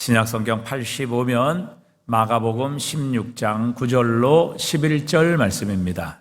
신약성경 85면 마가복음 16장 9절로 11절 말씀입니다.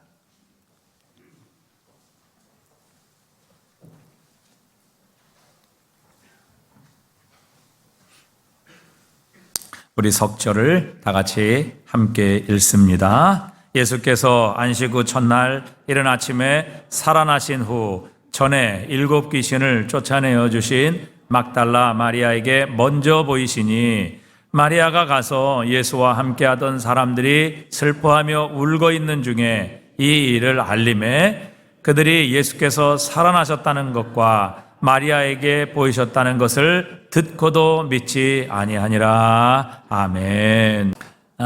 우리 석절을 다 같이 함께 읽습니다. 예수께서 안식 후 첫날 이른 아침에 살아나신 후 전에 7 귀신을 쫓아내어 주신 막달라 마리아에게 먼저 보이시니 마리아가 가서 예수와 함께하던 사람들이 슬퍼하며 울고 있는 중에 이 일을 알림해 그들이 예수께서 살아나셨다는 것과 마리아에게 보이셨다는 것을 듣고도 믿지 아니하니라. 아멘.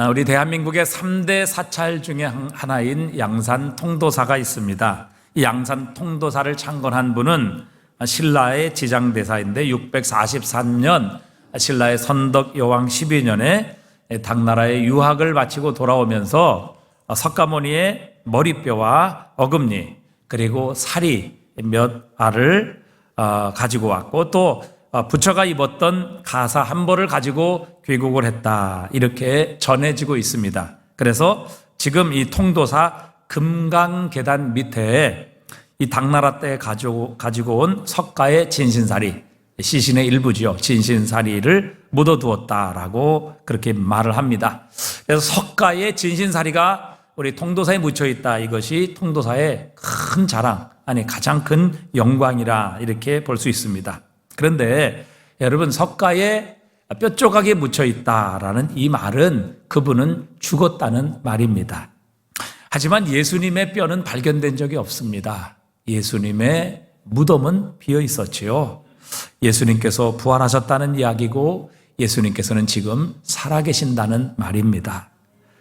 우리 대한민국의 3대 사찰 중에 하나인 양산 통도사가 있습니다. 이 양산 통도사를 창건한 분은 신라의 지장대사인데 643년 신라의 선덕 여왕 12년에 당나라의 유학을 마치고 돌아오면서 석가모니의 머리뼈와 어금니 그리고 사리 몇 알을 가지고 왔고 또 부처가 입었던 가사 한 벌을 가지고 귀국을 했다, 이렇게 전해지고 있습니다. 그래서 지금 이 통도사 금강계단 밑에 이 당나라 때 가지고 온 석가의 진신사리, 시신의 일부지요, 진신사리를 묻어두었다라고 그렇게 말을 합니다. 그래서 석가의 진신사리가 우리 통도사에 묻혀 있다, 이것이 통도사의 큰 자랑, 아니 가장 큰 영광이라 이렇게 볼 수 있습니다. 그런데 여러분, 석가에 뼈 조각이 묻혀 있다라는 이 말은 그분은 죽었다는 말입니다. 하지만 예수님의 뼈는 발견된 적이 없습니다. 예수님의 무덤은 비어 있었지요. 예수님께서 부활하셨다는 이야기고 예수님께서는 지금 살아계신다는 말입니다.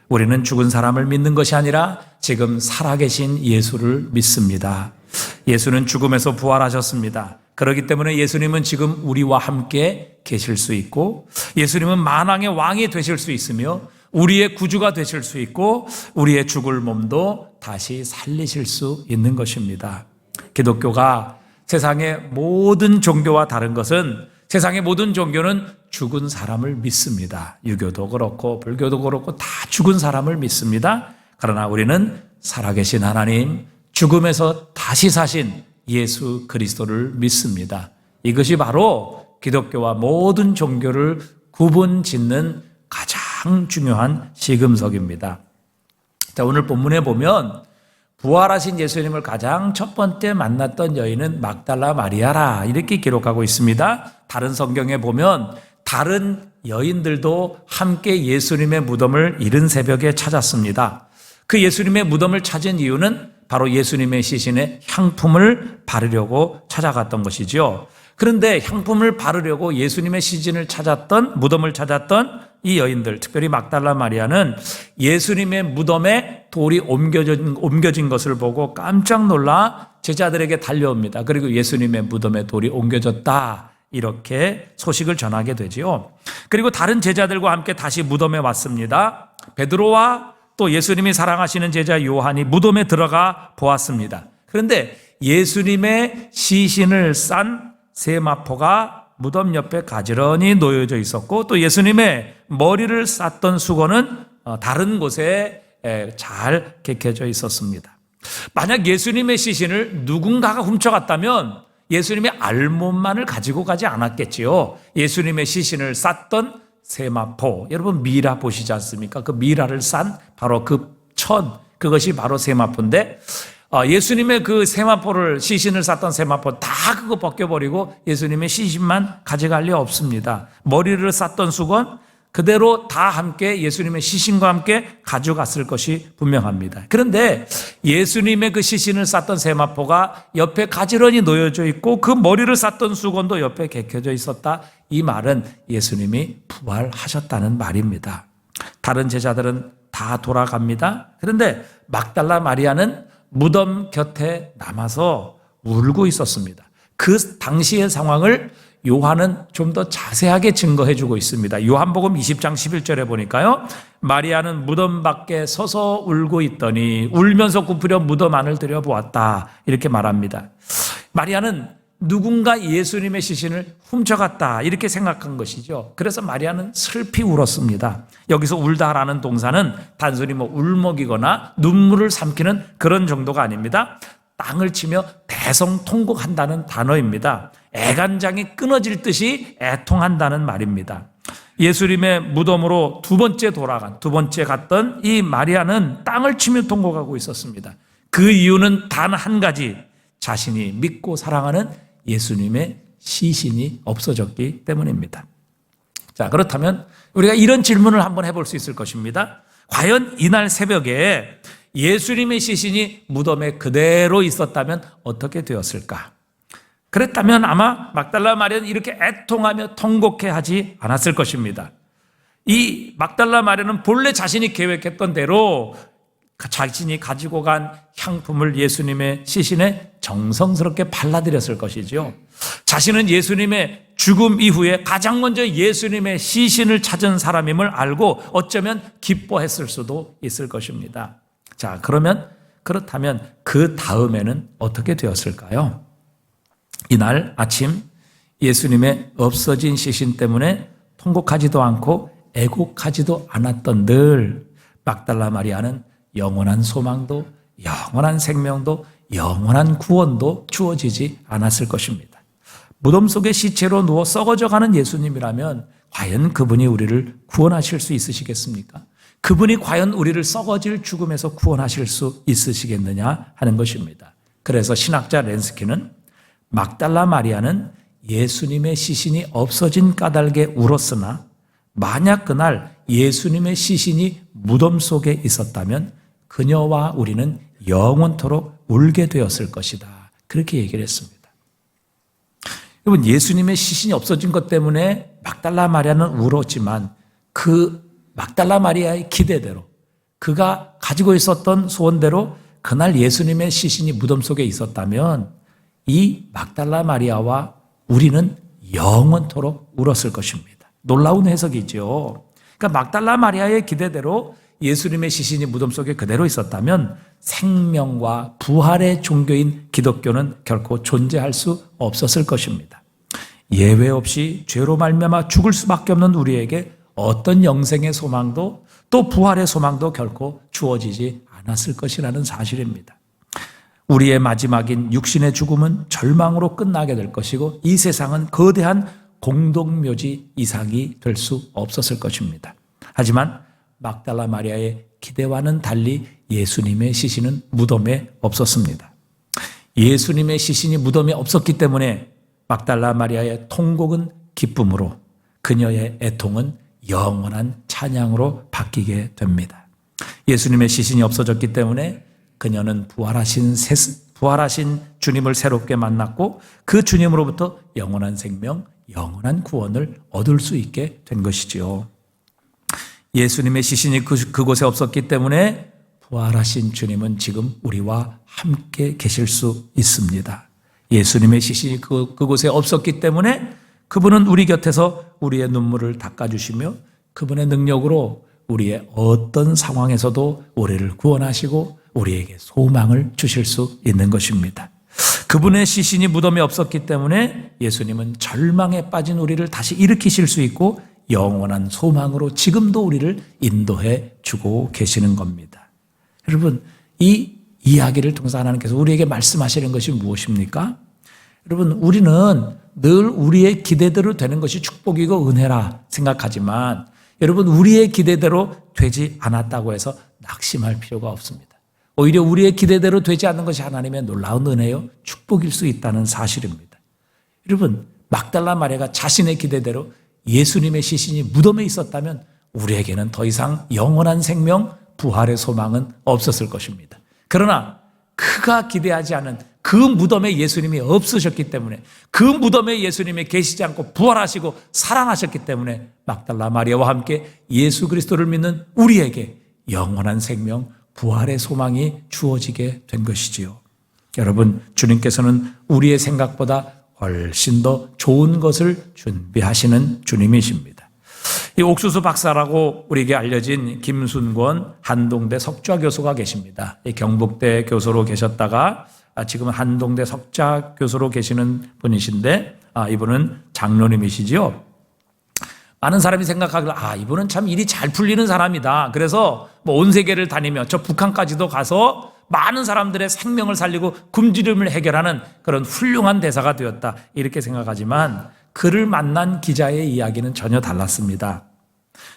우리는 죽은 사람을 믿는 것이 아니라 지금 살아계신 예수를 믿습니다. 예수는 죽음에서 부활하셨습니다. 그렇기 때문에 예수님은 지금 우리와 함께 계실 수 있고, 예수님은 만왕의 왕이 되실 수 있으며 우리의 구주가 되실 수 있고 우리의 죽을 몸도 다시 살리실 수 있는 것입니다. 기독교가 세상의 모든 종교와 다른 것은, 세상의 모든 종교는 죽은 사람을 믿습니다. 유교도 그렇고 불교도 그렇고 다 죽은 사람을 믿습니다. 그러나 우리는 살아계신 하나님, 죽음에서 다시 사신 예수 그리스도를 믿습니다. 이것이 바로 기독교와 모든 종교를 구분짓는 가장 중요한 시금석입니다. 자, 오늘 본문에 보면 부활하신 예수님을 가장 첫 번째 만났던 여인은 막달라 마리아라, 이렇게 기록하고 있습니다. 다른 성경에 보면 다른 여인들도 함께 예수님의 무덤을 이른 새벽에 찾았습니다. 그 예수님의 무덤을 찾은 이유는 바로 예수님의 시신에 향품을 바르려고 찾아갔던 것이죠. 그런데 향품을 바르려고 예수님의 시신을 찾았던, 무덤을 찾았던 이 여인들, 특별히 막달라 마리아는 예수님의 무덤에 돌이 옮겨진 것을 보고 깜짝 놀라 제자들에게 달려옵니다. 그리고 예수님의 무덤에 돌이 옮겨졌다, 이렇게 소식을 전하게 되지요. 그리고 다른 제자들과 함께 다시 무덤에 왔습니다. 베드로와 또 예수님이 사랑하시는 제자 요한이 무덤에 들어가 보았습니다. 그런데 예수님의 시신을 싼 세마포가 무덤 옆에 가지런히 놓여져 있었고, 또 예수님의 머리를 쌌던 수건은 다른 곳에 잘 개켜져 있었습니다. 만약 예수님의 시신을 누군가가 훔쳐갔다면 예수님의 알몸만을 가지고 가지 않았겠지요. 예수님의 시신을 쌌던 세마포, 여러분 미라 보시지 않습니까? 그 미라를 싼 바로 그 천, 그것이 바로 세마포인데, 예수님의 그 세마포를, 시신을 쌌던 세마포 다 그거 벗겨버리고 예수님의 시신만 가져갈 리 없습니다. 머리를 쌌던 수건 그대로 다 함께 예수님의 시신과 함께 가져갔을 것이 분명합니다. 그런데 예수님의 그 시신을 쌌던 세마포가 옆에 가지런히 놓여져 있고 그 머리를 쌌던 수건도 옆에 개켜져 있었다, 이 말은 예수님이 부활하셨다는 말입니다. 다른 제자들은 다 돌아갑니다. 그런데 막달라 마리아는 무덤 곁에 남아서 울고 있었습니다. 그 당시의 상황을 요한은 좀 더 자세하게 증거해 주고 있습니다. 요한복음 20장 11절에 보니까요, 마리아는 무덤 밖에 서서 울고 있더니 울면서 굽으려 무덤 안을 들여보았다, 이렇게 말합니다. 마리아는 누군가 예수님의 시신을 훔쳐갔다 이렇게 생각한 것이죠. 그래서 마리아는 슬피 울었습니다. 여기서 울다라는 동사는 단순히 울먹이거나 눈물을 삼키는 그런 정도가 아닙니다. 땅을 치며 대성통곡한다는 단어입니다. 애간장이 끊어질 듯이 애통한다는 말입니다. 예수님의 무덤으로 두 번째 갔던 이 마리아는 땅을 치며 통곡하고 있었습니다. 그 이유는 단 한 가지, 자신이 믿고 사랑하는 예수님의 시신이 없어졌기 때문입니다. 자, 그렇다면 우리가 이런 질문을 한번 해볼 수 있을 것입니다. 과연 이날 새벽에 예수님의 시신이 무덤에 그대로 있었다면 어떻게 되었을까? 그랬다면 아마 막달라 마리아는 이렇게 애통하며 통곡해 하지 않았을 것입니다. 이 막달라 마리아는 본래 자신이 계획했던 대로 자신이 가지고 간 향품을 예수님의 시신에 정성스럽게 발라드렸을 것이죠. 자신은 예수님의 죽음 이후에 가장 먼저 예수님의 시신을 찾은 사람임을 알고 어쩌면 기뻐했을 수도 있을 것입니다. 자, 그렇다면 그 다음에는 어떻게 되었을까요? 이날 아침 예수님의 없어진 시신 때문에 통곡하지도 않고 애곡하지도 않았던 늘 막달라 마리아는 영원한 소망도, 영원한 생명도, 영원한 구원도 주어지지 않았을 것입니다. 무덤 속에 시체로 누워 썩어져가는 예수님이라면 과연 그분이 우리를 구원하실 수 있으시겠습니까? 그분이 과연 우리를 썩어질 죽음에서 구원하실 수 있으시겠느냐 하는 것입니다. 그래서 신학자 렌스키는 막달라 마리아는 예수님의 시신이 없어진 까닭에 울었으나 만약 그날 예수님의 시신이 무덤 속에 있었다면 그녀와 우리는 영원토록 울게 되었을 것이다. 그렇게 얘기를 했습니다. 여러분, 예수님의 시신이 없어진 것 때문에 막달라 마리아는 울었지만 그 막달라 마리아의 기대대로 그가 가지고 있었던 소원대로 그날 예수님의 시신이 무덤 속에 있었다면 이 막달라 마리아와 우리는 영원토록 울었을 것입니다. 놀라운 해석이죠. 그러니까 막달라 마리아의 기대대로 예수님의 시신이 무덤 속에 그대로 있었다면 생명과 부활의 종교인 기독교는 결코 존재할 수 없었을 것입니다. 예외 없이 죄로 말미암아 죽을 수밖에 없는 우리에게 어떤 영생의 소망도 또 부활의 소망도 결코 주어지지 않았을 것이라는 사실입니다. 우리의 마지막인 육신의 죽음은 절망으로 끝나게 될 것이고 이 세상은 거대한 공동묘지 이상이 될 수 없었을 것입니다. 하지만 막달라 마리아의 기대와는 달리 예수님의 시신은 무덤에 없었습니다. 예수님의 시신이 무덤에 없었기 때문에 막달라 마리아의 통곡은 기쁨으로 그녀의 애통은 영원한 찬양으로 바뀌게 됩니다. 예수님의 시신이 없어졌기 때문에 그녀는 부활하신 주님을 새롭게 만났고 그 주님으로부터 영원한 생명, 영원한 구원을 얻을 수 있게 된 것이지요. 예수님의 시신이 그곳에 없었기 때문에 부활하신 주님은 지금 우리와 함께 계실 수 있습니다. 예수님의 시신이 그곳에 없었기 때문에 그분은 우리 곁에서 우리의 눈물을 닦아주시며 그분의 능력으로 우리의 어떤 상황에서도 우리를 구원하시고 우리에게 소망을 주실 수 있는 것입니다. 그분의 시신이 무덤에 없었기 때문에 예수님은 절망에 빠진 우리를 다시 일으키실 수 있고 영원한 소망으로 지금도 우리를 인도해 주고 계시는 겁니다. 여러분, 이 이야기를 통해서 하나님께서 우리에게 말씀하시는 것이 무엇입니까? 여러분, 우리는 늘 우리의 기대대로 되는 것이 축복이고 은혜라 생각하지만 여러분, 우리의 기대대로 되지 않았다고 해서 낙심할 필요가 없습니다. 오히려 우리의 기대대로 되지 않는 것이 하나님의 놀라운 은혜요, 축복일 수 있다는 사실입니다. 여러분, 막달라 마리아가 자신의 기대대로 예수님의 시신이 무덤에 있었다면 우리에게는 더 이상 영원한 생명, 부활의 소망은 없었을 것입니다. 그러나 그가 기대하지 않은 그 무덤에 예수님이 없으셨기 때문에 그 무덤에 예수님이 계시지 않고 부활하시고 살아나셨기 때문에 막달라 마리아와 함께 예수 그리스도를 믿는 우리에게 영원한 생명, 부활의 소망이 주어지게 된 것이지요. 여러분, 주님께서는 우리의 생각보다 훨씬 더 좋은 것을 준비하시는 주님이십니다. 이 옥수수 박사라고 우리에게 알려진 김순권 한동대 석좌 교수가 계십니다. 경북대 교수로 계셨다가 지금은 한동대 석자 교수로 계시는 분이신데 이분은 장로님이시지요. 많은 사람이 생각하기를 이분은 참 일이 잘 풀리는 사람이다. 그래서 온 세계를 다니며 저 북한까지도 가서 많은 사람들의 생명을 살리고 굶주림을 해결하는 그런 훌륭한 대사가 되었다. 이렇게 생각하지만 그를 만난 기자의 이야기는 전혀 달랐습니다.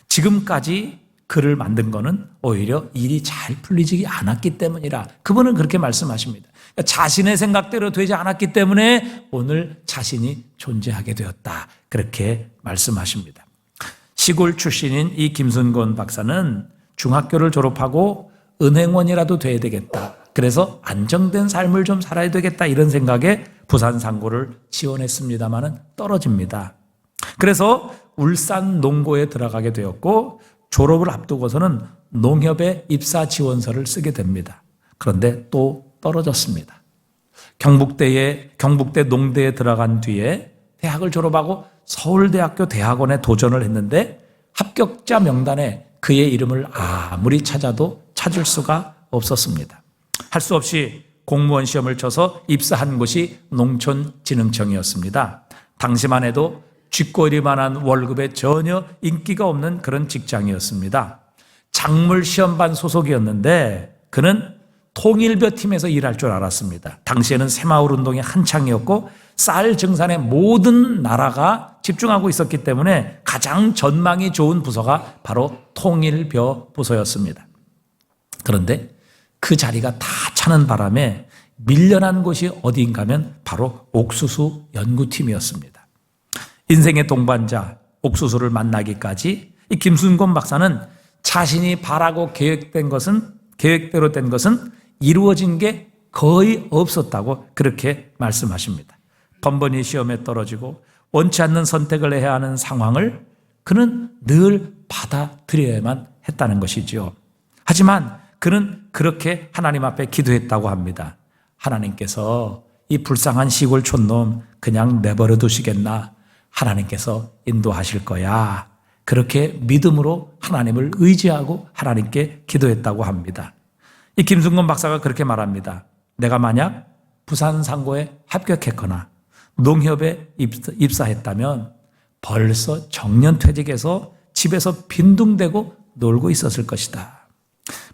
지금까지 그를 만든 거는 오히려 일이 잘 풀리지 않았기 때문이라 그분은 그렇게 말씀하십니다. 그러니까 자신의 생각대로 되지 않았기 때문에 오늘 자신이 존재하게 되었다. 그렇게 말씀하십니다. 시골 출신인 이 김순곤 박사는 중학교를 졸업하고 은행원이라도 돼야 되겠다. 그래서 안정된 삶을 좀 살아야 되겠다. 이런 생각에 부산 상고를 지원했습니다마는 떨어집니다. 그래서 울산 농고에 들어가게 되었고 졸업을 앞두고서는 농협에 입사 지원서를 쓰게 됩니다. 그런데 또 떨어졌습니다. 경북대 농대에 들어간 뒤에 대학을 졸업하고 서울대학교 대학원에 도전을 했는데 합격자 명단에 그의 이름을 아무리 찾아도 찾을 수가 없었습니다. 할 수 없이 공무원 시험을 쳐서 입사한 곳이 농촌진흥청이었습니다. 당시만 해도 쥐꼬리만한 월급에 전혀 인기가 없는 그런 직장이었습니다. 작물 시험반 소속이었는데 그는 통일벼 팀에서 일할 줄 알았습니다. 당시에는 새마을 운동이 한창이었고 쌀 증산에 모든 나라가 집중하고 있었기 때문에 가장 전망이 좋은 부서가 바로 통일벼 부서였습니다. 그런데 그 자리가 다 차는 바람에 밀려난 곳이 어디인가 하면 바로 옥수수 연구팀이었습니다. 인생의 동반자 옥수수를 만나기까지 이 김순곤 박사는 자신이 바라고 계획대로 된 것은 이루어진 게 거의 없었다고 그렇게 말씀하십니다. 번번이 시험에 떨어지고 원치 않는 선택을 해야 하는 상황을 그는 늘 받아들여야만 했다는 것이죠. 하지만 그는 그렇게 하나님 앞에 기도했다고 합니다. 하나님께서 이 불쌍한 시골 촌놈 그냥 내버려 두시겠나? 하나님께서 인도하실 거야. 그렇게 믿음으로 하나님을 의지하고 하나님께 기도했다고 합니다. 이 김순곤 박사가 그렇게 말합니다. 내가 만약 부산 상고에 합격했거나 농협에 입사했다면 벌써 정년퇴직해서 집에서 빈둥대고 놀고 있었을 것이다.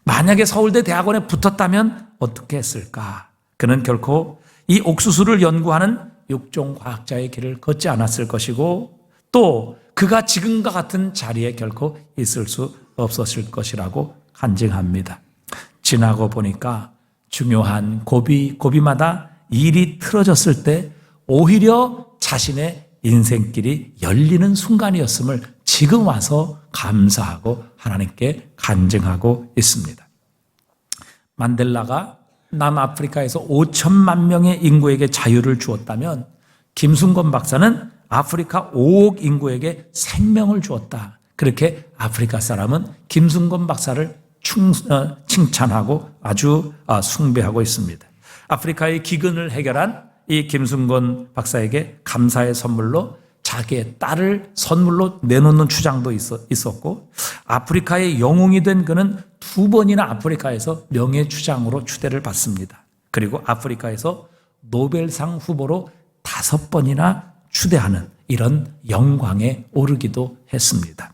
만약에 서울대 대학원에 붙었다면 어떻게 했을까? 그는 결코 이 옥수수를 연구하는 육종과학자의 길을 걷지 않았을 것이고 또 그가 지금과 같은 자리에 결코 있을 수 없었을 것이라고 간증합니다. 지나고 보니까 중요한 고비마다 일이 틀어졌을 때 오히려 자신의 인생길이 열리는 순간이었음을 지금 와서 감사하고 하나님께 간증하고 있습니다. 만델라가 남아프리카에서 5천만 명의 인구에게 자유를 주었다면 김순곤 박사는 아프리카 5억 인구에게 생명을 주었다. 그렇게 아프리카 사람은 김순곤 박사를 칭찬하고 아주 숭배하고 있습니다. 아프리카의 기근을 해결한 이 김순곤 박사에게 감사의 선물로 자기의 딸을 선물로 내놓는 주장도 있었고 아프리카의 영웅이 된 그는 2번이나 아프리카에서 명예주장으로 추대를 받습니다. 그리고 아프리카에서 노벨상 후보로 5번이나 추대하는 이런 영광에 오르기도 했습니다.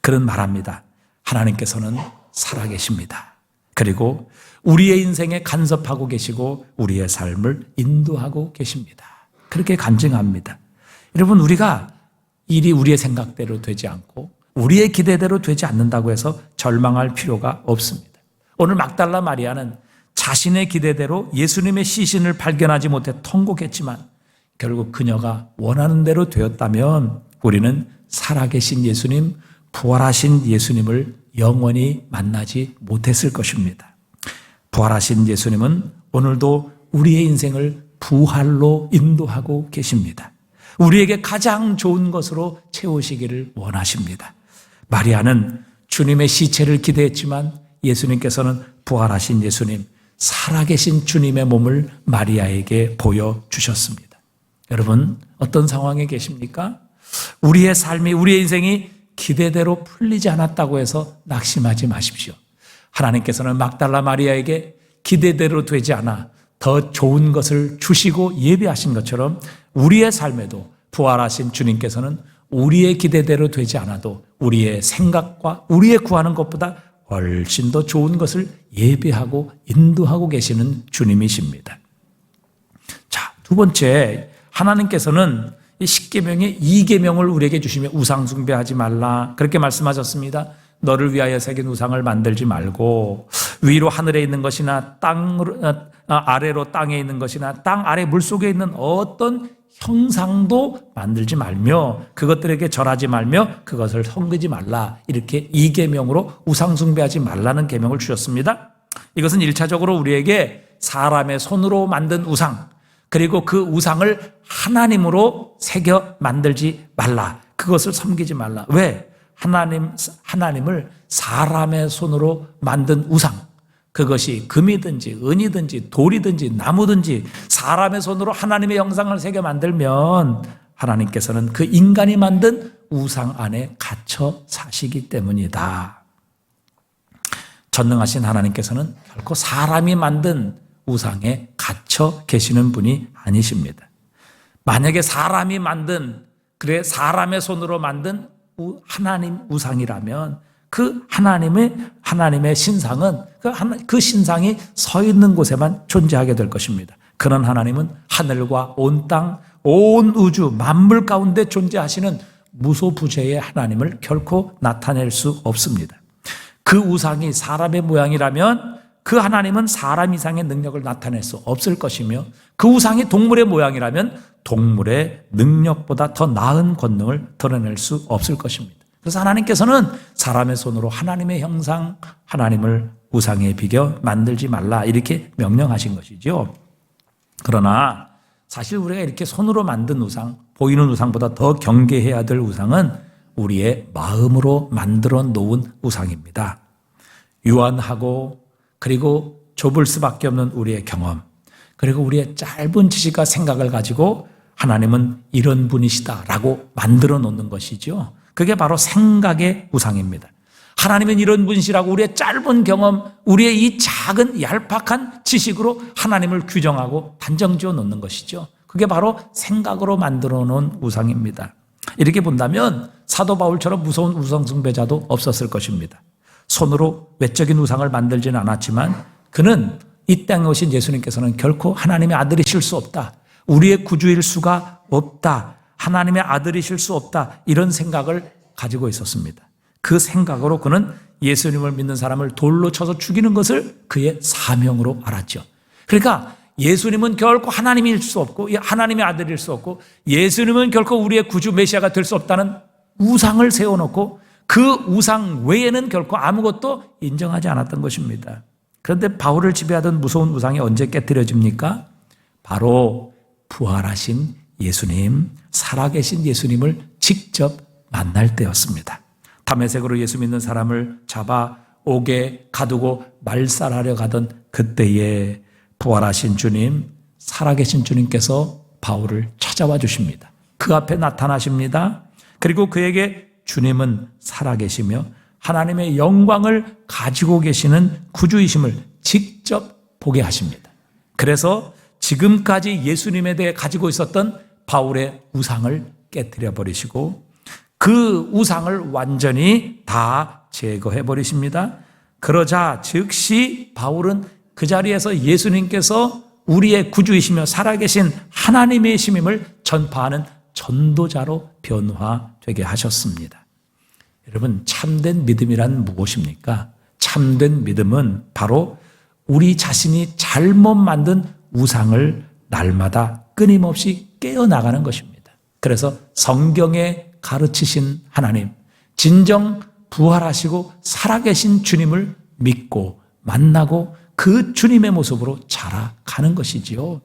그는 말합니다. 하나님께서는 살아계십니다. 그리고 우리의 인생에 간섭하고 계시고 우리의 삶을 인도하고 계십니다. 그렇게 간증합니다. 여러분 우리가 일이 우리의 생각대로 되지 않고 우리의 기대대로 되지 않는다고 해서 절망할 필요가 없습니다. 오늘 막달라 마리아는 자신의 기대대로 예수님의 시신을 발견하지 못해 통곡했지만 결국 그녀가 원하는 대로 되었다면 우리는 살아계신 예수님, 부활하신 예수님을 영원히 만나지 못했을 것입니다. 부활하신 예수님은 오늘도 우리의 인생을 부활로 인도하고 계십니다. 우리에게 가장 좋은 것으로 채우시기를 원하십니다. 마리아는 주님의 시체를 기대했지만 예수님께서는 부활하신 예수님, 살아계신 주님의 몸을 마리아에게 보여주셨습니다. 여러분 어떤 상황에 계십니까? 우리의 삶이 우리의 인생이 기대대로 풀리지 않았다고 해서 낙심하지 마십시오. 하나님께서는 막달라 마리아에게 기대대로 되지 않아 더 좋은 것을 주시고 예비하신 것처럼 우리의 삶에도 부활하신 주님께서는 우리의 기대대로 되지 않아도 우리의 생각과 우리의 구하는 것보다 훨씬 더 좋은 것을 예비하고 인도하고 계시는 주님이십니다. 자, 두 번째, 하나님께서는 이 십계명의 2계명을 우리에게 주시며 우상 숭배하지 말라 그렇게 말씀하셨습니다. 너를 위하여 새긴 우상을 만들지 말고 위로 하늘에 있는 것이나 아래로 땅에 있는 것이나 땅 아래 물속에 있는 어떤 형상도 만들지 말며 그것들에게 절하지 말며 그것을 섬기지 말라 이렇게 2계명으로 우상 숭배하지 말라는 계명을 주셨습니다. 이것은 1차적으로 우리에게 사람의 손으로 만든 우상 그리고 그 우상을 하나님으로 새겨 만들지 말라. 그것을 섬기지 말라. 왜? 하나님을 사람의 손으로 만든 우상, 그것이 금이든지 은이든지 돌이든지 나무든지 사람의 손으로 하나님의 형상을 새겨 만들면 하나님께서는 그 인간이 만든 우상 안에 갇혀 사시기 때문이다. 전능하신 하나님께서는 결코 사람이 만든 우상에 갇혀 계시는 분이 아니십니다. 만약에 사람이 만든, 사람의 손으로 만든 하나님 우상이라면 그 하나님의 신상은 그 신상이 서 있는 곳에만 존재하게 될 것입니다. 그런 하나님은 하늘과 온 땅, 온 우주, 만물 가운데 존재하시는 무소부재의 하나님을 결코 나타낼 수 없습니다. 그 우상이 사람의 모양이라면 그 하나님은 사람 이상의 능력을 나타낼 수 없을 것이며 그 우상이 동물의 모양이라면 동물의 능력보다 더 나은 권능을 드러낼 수 없을 것입니다. 그래서 하나님께서는 사람의 손으로 하나님의 형상, 하나님을 우상에 비겨 만들지 말라 이렇게 명령하신 것이죠. 그러나 사실 우리가 이렇게 손으로 만든 우상, 보이는 우상보다 더 경계해야 될 우상은 우리의 마음으로 만들어 놓은 우상입니다. 유한하고 그리고 좁을 수밖에 없는 우리의 경험, 그리고 우리의 짧은 지식과 생각을 가지고 하나님은 이런 분이시다라고 만들어 놓는 것이죠. 그게 바로 생각의 우상입니다. 하나님은 이런 분이시라고 우리의 짧은 경험, 우리의 이 작은 얄팍한 지식으로 하나님을 규정하고 단정 지어 놓는 것이죠. 그게 바로 생각으로 만들어 놓은 우상입니다. 이렇게 본다면 사도 바울처럼 무서운 우상 숭배자도 없었을 것입니다. 손으로 외적인 우상을 만들지는 않았지만 그는 이 땅에 오신 예수님께서는 결코 하나님의 아들이실 수 없다. 우리의 구주일 수가 없다. 하나님의 아들이실 수 없다. 이런 생각을 가지고 있었습니다. 그 생각으로 그는 예수님을 믿는 사람을 돌로 쳐서 죽이는 것을 그의 사명으로 알았죠. 그러니까 예수님은 결코 하나님일 수 없고 하나님의 아들일 수 없고 예수님은 결코 우리의 구주 메시아가 될 수 없다는 우상을 세워놓고 그 우상 외에는 결코 아무것도 인정하지 않았던 것입니다. 그런데 바울을 지배하던 무서운 우상이 언제 깨뜨려집니까? 바로 부활하신 예수님, 살아계신 예수님을 직접 만날 때였습니다. 다메섹으로 예수 믿는 사람을 잡아 옥에 가두고 말살하려 가던 그때에 부활하신 주님, 살아계신 주님께서 바울을 찾아와 주십니다. 그 앞에 나타나십니다. 그리고 그에게 주님은 살아계시며 하나님의 영광을 가지고 계시는 구주이심을 직접 보게 하십니다. 그래서 지금까지 예수님에 대해 가지고 있었던 바울의 우상을 깨뜨려 버리시고 그 우상을 완전히 다 제거해 버리십니다. 그러자 즉시 바울은 그 자리에서 예수님께서 우리의 구주이시며 살아계신 하나님의 심임을 전파하는 전도자로 변화되게 하셨습니다. 여러분, 참된 믿음이란 무엇입니까? 참된 믿음은 바로 우리 자신이 잘못 만든 우상을 날마다 끊임없이 깨어나가는 것입니다. 그래서 성경에 가르치신 하나님, 진정 부활하시고 살아계신 주님을 믿고 만나고 그 주님의 모습으로 자라가는 것이지요.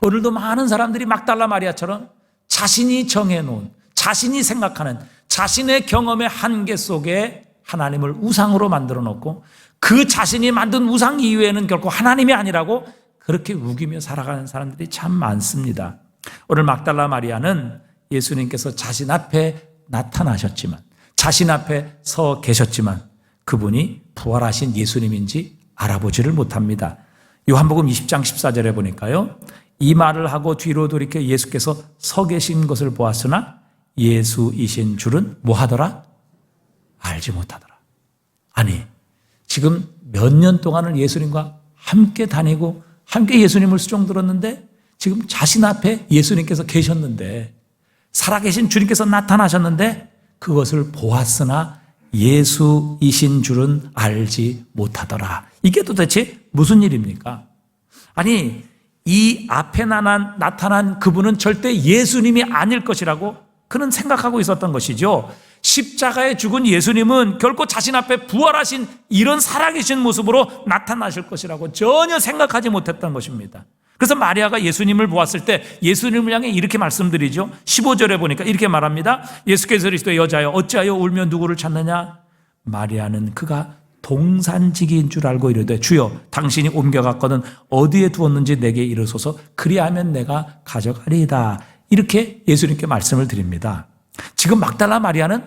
오늘도 많은 사람들이 막달라 마리아처럼 자신이 정해놓은, 자신이 생각하는 자신의 경험의 한계 속에 하나님을 우상으로 만들어 놓고 그 자신이 만든 우상 이외에는 결코 하나님이 아니라고 그렇게 우기며 살아가는 사람들이 참 많습니다. 오늘 막달라 마리아는 예수님께서 자신 앞에 나타나셨지만, 자신 앞에 서 계셨지만 그분이 부활하신 예수님인지 알아보지를 못합니다. 요한복음 20장 14절에 보니까요, 이 말을 하고 뒤로 돌이켜 예수께서 서 계신 것을 보았으나 예수이신 줄은 뭐하더라? 알지 못하더라. 아니, 지금 몇 년 동안을 예수님과 함께 다니고 함께 예수님을 수종 들었는데 지금 자신 앞에 예수님께서 계셨는데, 살아계신 주님께서 나타나셨는데 그것을 보았으나 예수이신 줄은 알지 못하더라. 이게 도대체 무슨 일입니까? 아니, 이 앞에 나타난 그분은 절대 예수님이 아닐 것이라고 그는 생각하고 있었던 것이죠. 십자가에 죽은 예수님은 결코 자신 앞에 부활하신 이런 살아계신 모습으로 나타나실 것이라고 전혀 생각하지 못했던 것입니다. 그래서 마리아가 예수님을 보았을 때 예수님을 향해 이렇게 말씀드리죠. 15절에 보니까 이렇게 말합니다. 예수께서 이르시되 여자여 어찌하여 울며 누구를 찾느냐? 마리아는 그가 동산지기인 줄 알고 이르되 주여 당신이 옮겨갔거든 어디에 두었는지 내게 이르소서 그리하면 내가 가져가리이다. 이렇게 예수님께 말씀을 드립니다. 지금 막달라 마리아는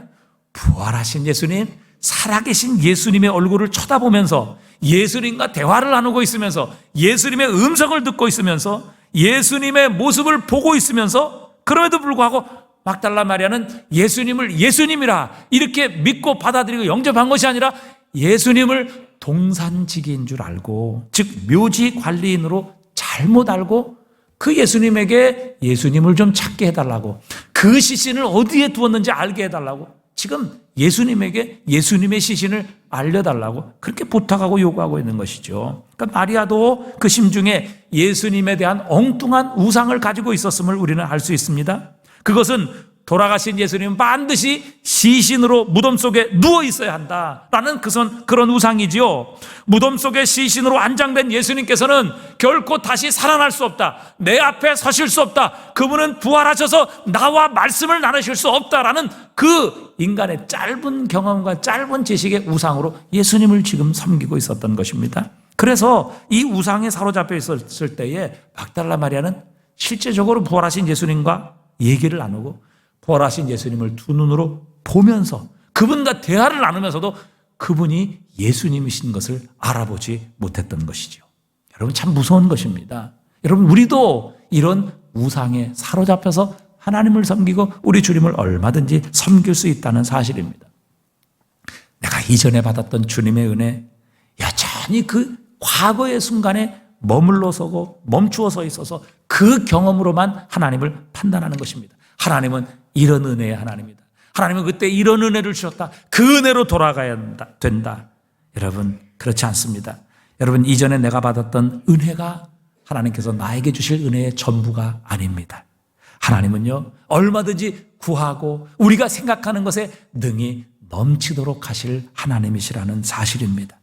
부활하신 예수님, 살아계신 예수님의 얼굴을 쳐다보면서 예수님과 대화를 나누고 있으면서 예수님의 음성을 듣고 있으면서 예수님의 모습을 보고 있으면서 그럼에도 불구하고 막달라 마리아는 예수님을 예수님이라 이렇게 믿고 받아들이고 영접한 것이 아니라 예수님을 동산지기인 줄 알고, 즉 묘지 관리인으로 잘못 알고 그 예수님에게 예수님을 좀 찾게 해달라고, 그 시신을 어디에 두었는지 알게 해달라고, 지금 예수님에게 예수님의 시신을 알려달라고 그렇게 부탁하고 요구하고 있는 것이죠. 그러니까 마리아도 그 심중에 예수님에 대한 엉뚱한 우상을 가지고 있었음을 우리는 알 수 있습니다. 그것은 돌아가신 예수님은 반드시 시신으로 무덤 속에 누워 있어야 한다라는 그런 우상이지요. 무덤 속에 시신으로 안장된 예수님께서는 결코 다시 살아날 수 없다. 내 앞에 서실 수 없다. 그분은 부활하셔서 나와 말씀을 나누실 수 없다라는 그 인간의 짧은 경험과 짧은 지식의 우상으로 예수님을 지금 섬기고 있었던 것입니다. 그래서 이 우상에 사로잡혀 있었을 때에 막달라 마리아는 실제적으로 부활하신 예수님과 얘기를 나누고 부활하신 예수님을 두 눈으로 보면서 그분과 대화를 나누면서도 그분이 예수님이신 것을 알아보지 못했던 것이죠. 여러분, 참 무서운 것입니다. 여러분, 우리도 이런 우상에 사로잡혀서 하나님을 섬기고 우리 주님을 얼마든지 섬길 수 있다는 사실입니다. 내가 이전에 받았던 주님의 은혜, 여전히 그 과거의 순간에 머물러 서고 멈추어 서 있어서 그 경험으로만 하나님을 판단하는 것입니다. 하나님은 이런 은혜의 하나님이다. 하나님은 그때 이런 은혜를 주셨다. 그 은혜로 돌아가야 된다. 여러분, 그렇지 않습니다. 여러분, 이전에 내가 받았던 은혜가 하나님께서 나에게 주실 은혜의 전부가 아닙니다. 하나님은요, 얼마든지 구하고 우리가 생각하는 것에 능히 넘치도록 하실 하나님이시라는 사실입니다.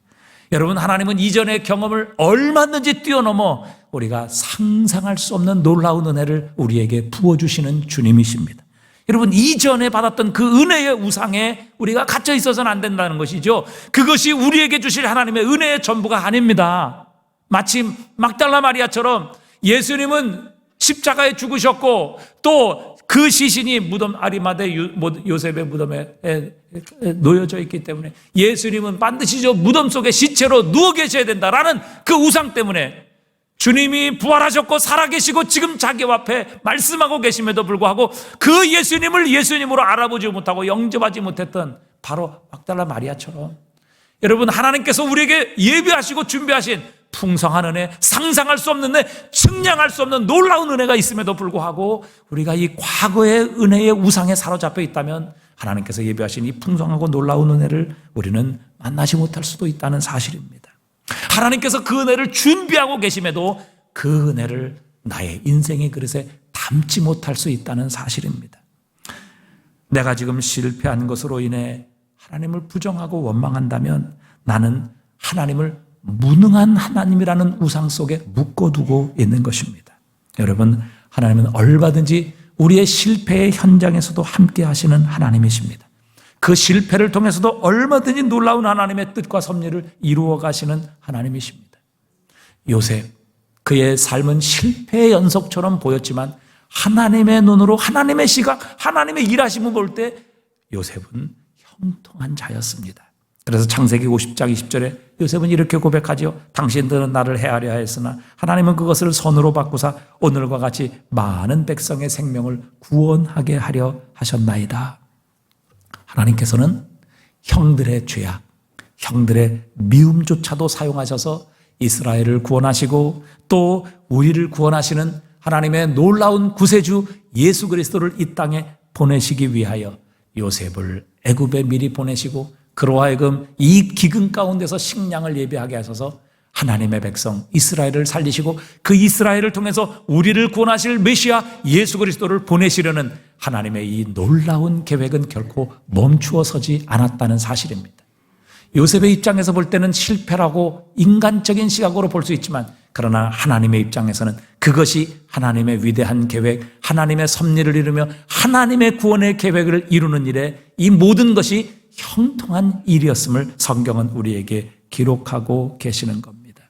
여러분, 하나님은 이전의 경험을 얼마든지 뛰어넘어 우리가 상상할 수 없는 놀라운 은혜를 우리에게 부어주시는 주님이십니다. 여러분, 이전에 받았던 그 은혜의 우상에 우리가 갇혀 있어서는 안 된다는 것이죠. 그것이 우리에게 주실 하나님의 은혜의 전부가 아닙니다. 마치 막달라 마리아처럼 예수님은 십자가에 죽으셨고 또 그 시신이 무덤 아리마대 요셉의 무덤에 놓여져 있기 때문에 예수님은 반드시 저 무덤 속에 시체로 누워 계셔야 된다라는 그 우상 때문에 주님이 부활하셨고 살아계시고 지금 자기 앞에 말씀하고 계심에도 불구하고 그 예수님을 예수님으로 알아보지 못하고 영접하지 못했던 바로 막달라 마리아처럼, 여러분, 하나님께서 우리에게 예비하시고 준비하신 풍성한 은혜, 상상할 수 없는 은혜, 측량할 수 없는 놀라운 은혜가 있음에도 불구하고 우리가 이 과거의 은혜의 우상에 사로잡혀 있다면 하나님께서 예비하신 이 풍성하고 놀라운 은혜를 우리는 만나지 못할 수도 있다는 사실입니다. 하나님께서 그 은혜를 준비하고 계심에도 그 은혜를 나의 인생의 그릇에 담지 못할 수 있다는 사실입니다. 내가 지금 실패한 것으로 인해 하나님을 부정하고 원망한다면 나는 하나님을 무능한 하나님이라는 우상 속에 묶어두고 있는 것입니다. 여러분, 하나님은 얼마든지 우리의 실패의 현장에서도 함께 하시는 하나님이십니다. 그 실패를 통해서도 얼마든지 놀라운 하나님의 뜻과 섭리를 이루어 가시는 하나님이십니다. 요셉, 그의 삶은 실패의 연속처럼 보였지만 하나님의 눈으로, 하나님의 시각, 하나님의 일하심을 볼 때 요셉은 형통한 자였습니다. 그래서 창세기 50장 20절에 요셉은 이렇게 고백하죠. 당신들은 나를 해하려 하였으나 하나님은 그것을 선으로 바꾸사 오늘과 같이 많은 백성의 생명을 구원하게 하려 하셨나이다. 하나님께서는 형들의 죄악, 형들의 미움조차도 사용하셔서 이스라엘을 구원하시고 또 우리를 구원하시는 하나님의 놀라운 구세주 예수 그리스도를 이 땅에 보내시기 위하여 요셉을 애굽에 미리 보내시고 그로 하여금 이 기근 가운데서 식량을 예비하게 하셔서 하나님의 백성 이스라엘을 살리시고 그 이스라엘을 통해서 우리를 구원하실 메시아 예수 그리스도를 보내시려는 하나님의 이 놀라운 계획은 결코 멈추어 서지 않았다는 사실입니다. 요셉의 입장에서 볼 때는 실패라고 인간적인 시각으로 볼 수 있지만 그러나 하나님의 입장에서는 그것이 하나님의 위대한 계획, 하나님의 섭리를 이루며 하나님의 구원의 계획을 이루는 일에 이 모든 것이 형통한 일이었음을 성경은 우리에게 기록하고 계시는 겁니다.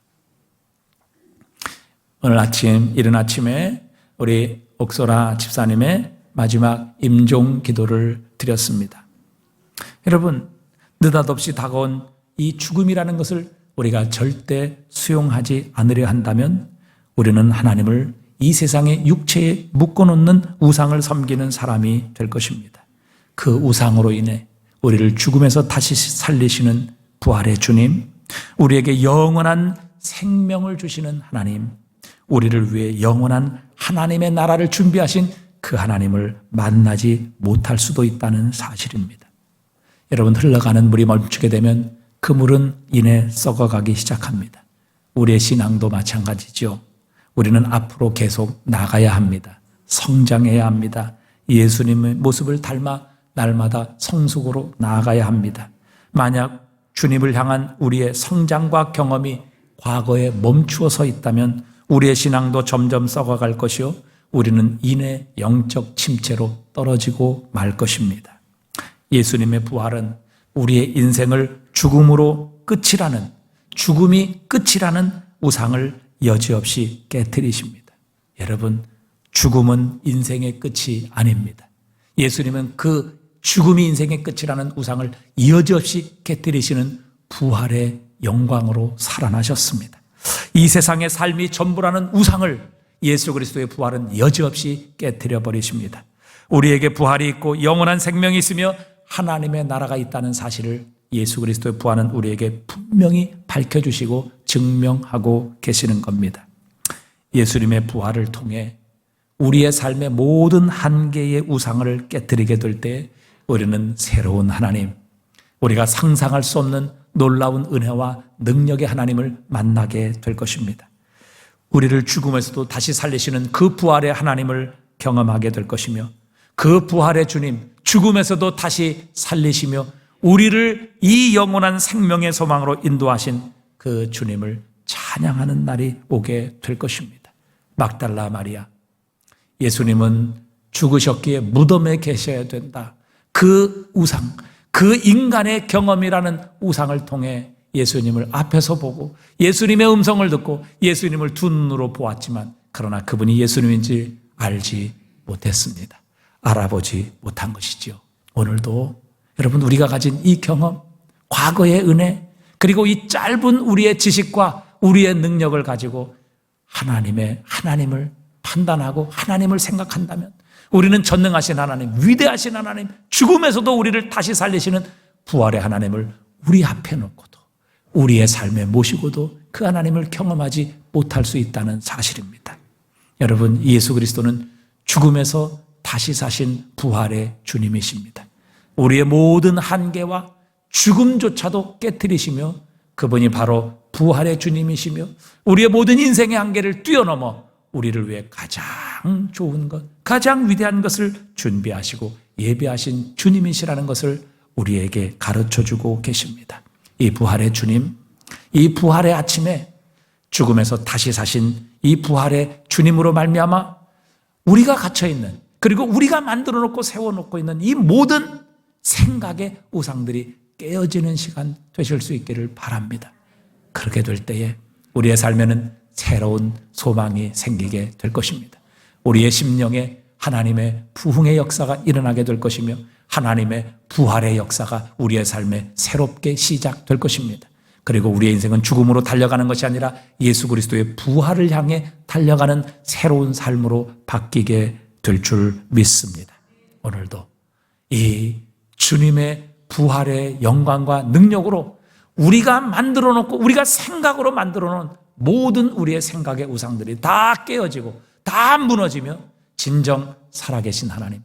오늘 아침, 이른 아침에 우리 옥소라 집사님의 마지막 임종 기도를 드렸습니다. 여러분, 느닷없이 다가온 이 죽음이라는 것을 우리가 절대 수용하지 않으려 한다면 우리는 하나님을 이 세상의 육체에 묶어놓는 우상을 섬기는 사람이 될 것입니다. 그 우상으로 인해 우리를 죽음에서 다시 살리시는 부활의 주님, 우리에게 영원한 생명을 주시는 하나님, 우리를 위해 영원한 하나님의 나라를 준비하신 그 하나님을 만나지 못할 수도 있다는 사실입니다. 여러분, 흘러가는 물이 멈추게 되면 그 물은 이내 썩어가기 시작합니다. 우리의 신앙도 마찬가지죠. 우리는 앞으로 계속 나가야 합니다. 성장해야 합니다. 예수님의 모습을 닮아 날마다 성숙으로 나아가야 합니다. 만약 주님을 향한 우리의 성장과 경험이 과거에 멈추어 서 있다면 우리의 신앙도 점점 썩어갈 것이요 우리는 이내 영적 침체로 떨어지고 말 것입니다. 예수님의 부활은 우리의 인생을 죽음으로 끝이라는, 죽음이 끝이라는 우상을 여지없이 깨트리십니다. 여러분, 죽음은 인생의 끝이 아닙니다. 예수님은 그 죽음이 인생의 끝이라는 우상을 여지없이 깨트리시는 부활의 영광으로 살아나셨습니다. 이 세상의 삶이 전부라는 우상을 예수 그리스도의 부활은 여지없이 깨트려 버리십니다. 우리에게 부활이 있고 영원한 생명이 있으며 하나님의 나라가 있다는 사실을 예수 그리스도의 부활은 우리에게 분명히 밝혀주시고 증명하고 계시는 겁니다. 예수님의 부활을 통해 우리의 삶의 모든 한계의 우상을 깨트리게 될 때 우리는 새로운 하나님, 우리가 상상할 수 없는 놀라운 은혜와 능력의 하나님을 만나게 될 것입니다. 우리를 죽음에서도 다시 살리시는 그 부활의 하나님을 경험하게 될 것이며 그 부활의 주님, 죽음에서도 다시 살리시며 우리를 이 영원한 생명의 소망으로 인도하신 그 주님을 찬양하는 날이 오게 될 것입니다. 막달라 마리아, 예수님은 죽으셨기에 무덤에 계셔야 된다. 그 우상, 그 인간의 경험이라는 우상을 통해 예수님을 앞에서 보고 예수님의 음성을 듣고 예수님을 두 눈으로 보았지만 그러나 그분이 예수님인지 알지 못했습니다. 알아보지 못한 것이지요. 오늘도 여러분, 우리가 가진 이 경험, 과거의 은혜, 그리고 이 짧은 우리의 지식과 우리의 능력을 가지고 하나님을 판단하고 하나님을 생각한다면 우리는 전능하신 하나님, 위대하신 하나님, 죽음에서도 우리를 다시 살리시는 부활의 하나님을 우리 앞에 놓고도 우리의 삶에 모시고도 그 하나님을 경험하지 못할 수 있다는 사실입니다. 여러분, 예수 그리스도는 죽음에서 다시 사신 부활의 주님이십니다. 우리의 모든 한계와 죽음조차도 깨트리시며 그분이 바로 부활의 주님이시며 우리의 모든 인생의 한계를 뛰어넘어 우리를 위해 가장 좋은 것, 가장 위대한 것을 준비하시고 예비하신 주님이시라는 것을 우리에게 가르쳐주고 계십니다. 이 부활의 주님, 이 부활의 아침에 죽음에서 다시 사신 이 부활의 주님으로 말미암아 우리가 갇혀있는, 그리고 우리가 만들어놓고 세워놓고 있는 이 모든 생각의 우상들이 깨어지는 시간 되실 수 있기를 바랍니다. 그렇게 될 때에 우리의 삶에는 새로운 소망이 생기게 될 것입니다. 우리의 심령에 하나님의 부흥의 역사가 일어나게 될 것이며 하나님의 부활의 역사가 우리의 삶에 새롭게 시작될 것입니다. 그리고 우리의 인생은 죽음으로 달려가는 것이 아니라 예수 그리스도의 부활을 향해 달려가는 새로운 삶으로 바뀌게 될 줄 믿습니다. 오늘도 이 주님의 부활의 영광과 능력으로 우리가 만들어 놓고 우리가 생각으로 만들어 놓은 모든 우리의 생각의 우상들이 다 깨어지고 다 무너지며 진정 살아계신 하나님,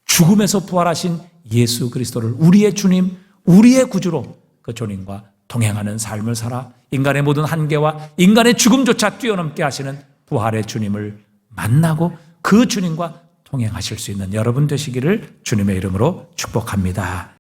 죽음에서 부활하신 예수 그리스도를 우리의 주님, 우리의 구주로 그 주님과 동행하는 삶을 살아 인간의 모든 한계와 인간의 죽음조차 뛰어넘게 하시는 부활의 주님을 만나고 그 주님과 동행하실 수 있는 여러분 되시기를 주님의 이름으로 축복합니다.